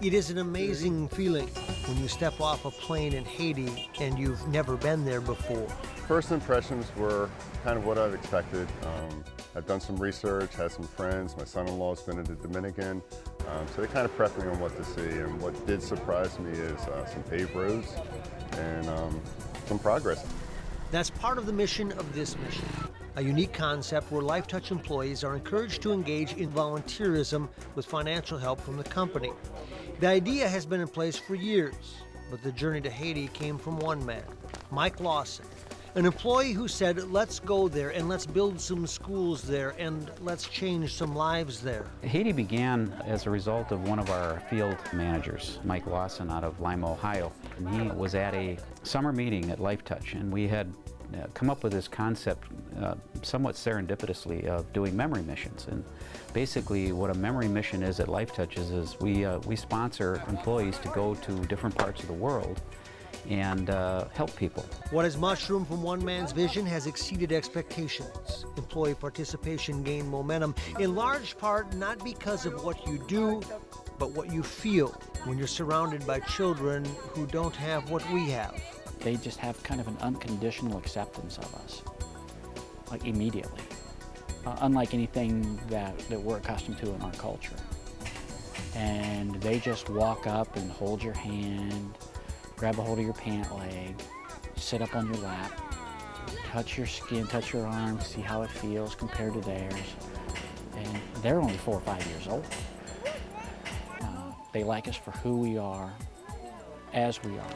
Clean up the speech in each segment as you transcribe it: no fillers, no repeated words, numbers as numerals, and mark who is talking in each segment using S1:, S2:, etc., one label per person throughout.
S1: It is an amazing feeling when you step off a plane in Haiti and you've never been there before.
S2: First impressions were kind of what I've expected. I've done some research, had some friends. My son-in-law's been in the Dominican, so they kind of prepped me on what to see. And what did surprise me is some paved roads and some progress.
S1: That's part of the mission of this mission, a unique concept where Lifetouch employees are encouraged to engage in volunteerism with financial help from the company. The idea has been in place for years, but the journey to Haiti came from one man, Mike Lawson, an employee who said, let's go there and let's build some schools there and let's change some lives there.
S3: Haiti began as a result of one of our field managers, Mike Lawson, out of Lima, Ohio. And he was at a summer meeting at Lifetouch, and we had come up with this concept somewhat serendipitously of doing memory missions. And basically what a memory mission is at Lifetouch is we sponsor employees to go to different parts of the world and help people.
S1: What has mushroomed from one man's vision has exceeded expectations. Employee participation gained momentum, in large part not because of what you do, but what you feel when you're surrounded by children who don't have what we have.
S4: They just have kind of an unconditional acceptance of us, like immediately, unlike anything that we're accustomed to in our culture. And they just walk up and hold your hand, grab a hold of your pant leg, sit up on your lap, touch your skin, touch your arms, see how it feels compared to theirs. And they're only 4 or 5 years old. They like us for who we are, as we are.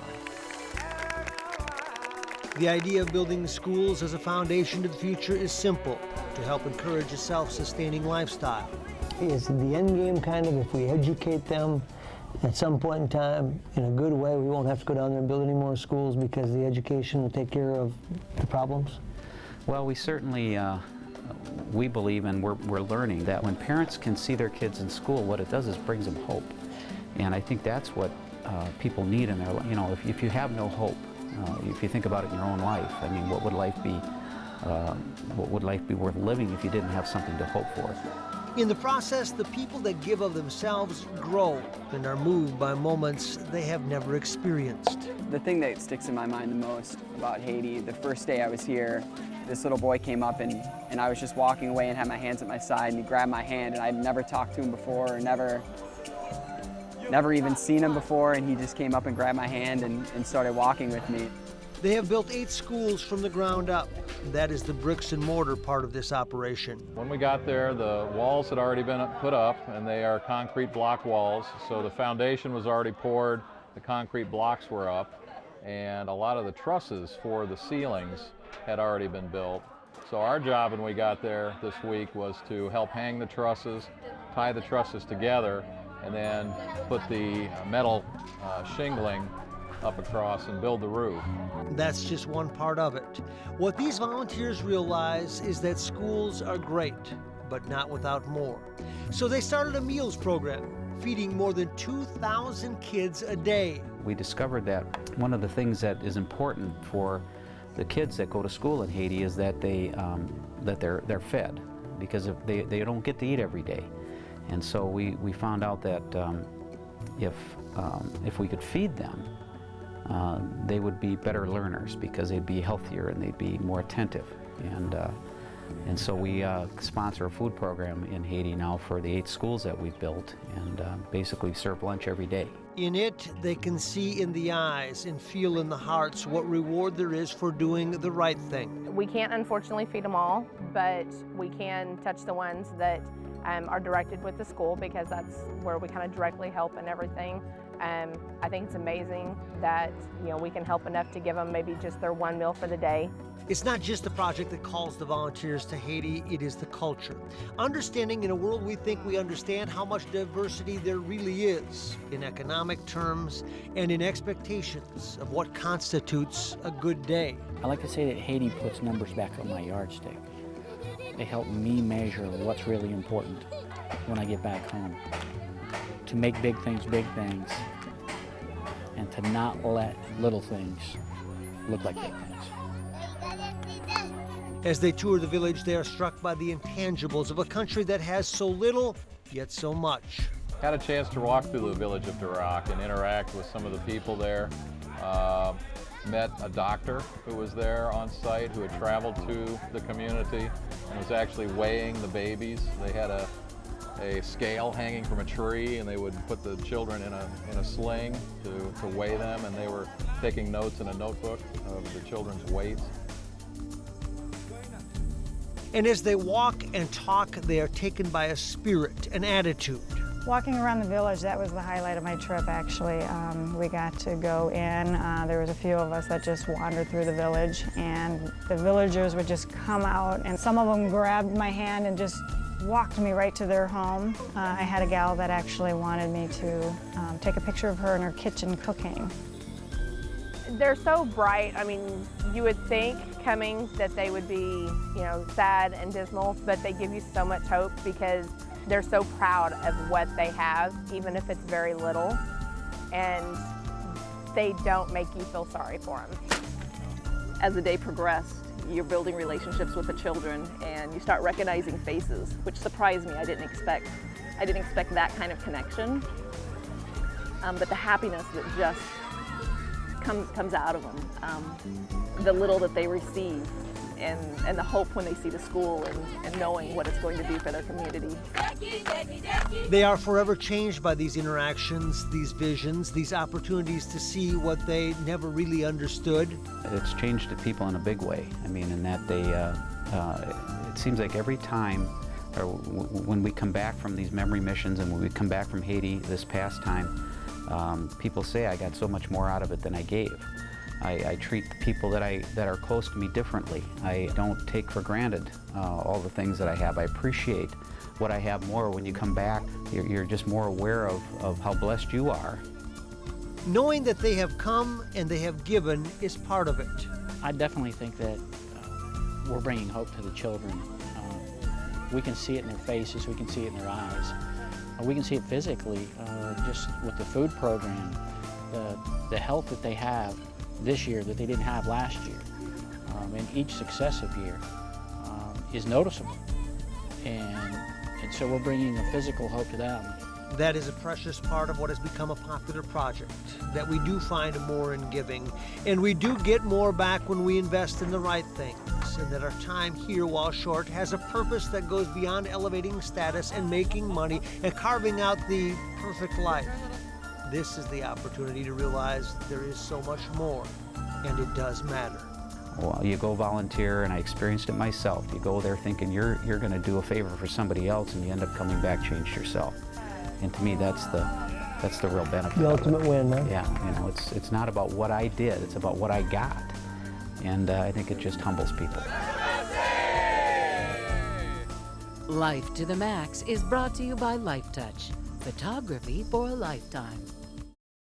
S1: The idea of building schools as a foundation to the future is simple, to help encourage a self-sustaining lifestyle.
S5: It's the end game kind of, if we educate them at some point in time in a good way, we won't have to go down there and build any more schools because the education will take care of the problems.
S3: Well, we certainly, we believe and we're learning that when parents can see their kids in school, what it does is brings them hope. And I think that's what people need in their life. You know, if you have no hope, if you think about it in your own life, I mean, what would life be worth living if you didn't have something to hope for?
S1: In the process, the people that give of themselves grow and are moved by moments they have never experienced.
S6: The thing that sticks in my mind the most about Haiti, the first day I was here, this little boy came up and I was just walking away and had my hands at my side, and he grabbed my hand, and I'd never talked to him before, or never even seen him before, and he just came up and grabbed my hand and started walking with me.
S1: They have built 8 schools from the ground up. That is the bricks and mortar part of this operation.
S7: When we got there, the walls had already been put up, and they are concrete block walls. So the foundation was already poured, the concrete blocks were up, and a lot of the trusses for the ceilings had already been built. So our job when we got there this week was to help hang the trusses, tie the trusses together, and then put the metal shingling up across and build the roof.
S1: That's just one part of it. What these volunteers realize is that schools are great, but not without more. So they started a meals program, feeding more than 2,000 kids a day.
S3: We discovered that one of the things that is important for the kids that go to school in Haiti is that they're fed, because if they don't get to eat every day. And so we found out that if we could feed them, they would be better learners because they'd be healthier and they'd be more attentive. And so we sponsor a food program in Haiti now for the 8 schools that we've built, and basically serve lunch every day.
S1: In it, they can see in the eyes and feel in the hearts what reward there is for doing the right thing.
S8: We can't unfortunately feed them all, but we can touch the ones that are directed with the school, because that's where we kind of directly help and everything. I think it's amazing that we can help enough to give them maybe just their one meal for the day.
S1: It's not just the project that calls the volunteers to Haiti, it is the culture. Understanding in a world we think we understand how much diversity there really is in economic terms and in expectations of what constitutes a good day.
S4: I like to say that Haiti puts numbers back on my yardstick. They help me measure what's really important when I get back home. To make big things, and to not let little things look like big things.
S1: As they tour the village, they are struck by the intangibles of a country that has so little, yet so much.
S7: Had a chance to walk through the village of Rac and interact with some of the people there. Met a doctor who was there on site who had traveled to the community and was actually weighing the babies. They had a scale hanging from a tree, and they would put the children in a sling to weigh them, and they were taking notes in a notebook of the children's weights.
S1: And as they walk and talk, they are taken by a spirit, an attitude.
S9: Walking around the village, that was the highlight of my trip, actually. We got to go in. There was a few of us that just wandered through the village, and the villagers would just come out, and some of them grabbed my hand and just walked me right to their home. I had a gal that actually wanted me to take a picture of her in her kitchen cooking.
S8: They're so bright. I mean, you would think coming that they would be, sad and dismal, but they give you so much hope because they're so proud of what they have, even if it's very little, and they don't make you feel sorry for them.
S10: As the day progressed, you're building relationships with the children, and you start recognizing faces, which surprised me. I didn't expect that kind of connection, but the happiness that just comes out of them, the little that they receive, and the hope when they see the school and knowing what it's going to do for their community.
S1: They are forever changed by these interactions, these visions, these opportunities to see what they never really understood.
S3: It's changed the people in a big way. I mean, in that they, it seems like every time, or when we come back from these memory missions and when we come back from Haiti this past time, people say I got so much more out of it than I gave. I treat the people that are close to me differently. I don't take for granted all the things that I have. I appreciate what I have more. When you come back, you're just more aware of how blessed you are.
S1: Knowing that they have come and they have given is part of it.
S4: I definitely think that we're bringing hope to the children. We can see it in their faces, we can see it in their eyes. We can see it physically, just with the food program, the health that they have this year that they didn't have last year. And each successive year is noticeable. And so we're bringing a physical hope to them.
S1: That is a precious part of what has become a popular project, that we do find more in giving, and we do get more back when we invest in the right things, and that our time here, while short, has a purpose that goes beyond elevating status and making money and carving out the perfect life. This is the opportunity to realize there is so much more, and it does matter.
S3: Well, you go volunteer, and I experienced it myself. You go there thinking you're going to do a favor for somebody else, and you end up coming back changed yourself. And to me, that's the real benefit.
S5: The ultimate win, huh?
S3: Yeah, it's not about what I did; it's about what I got, and I think it just humbles people.
S11: Life to the Max is brought to you by Lifetouch, photography for a lifetime.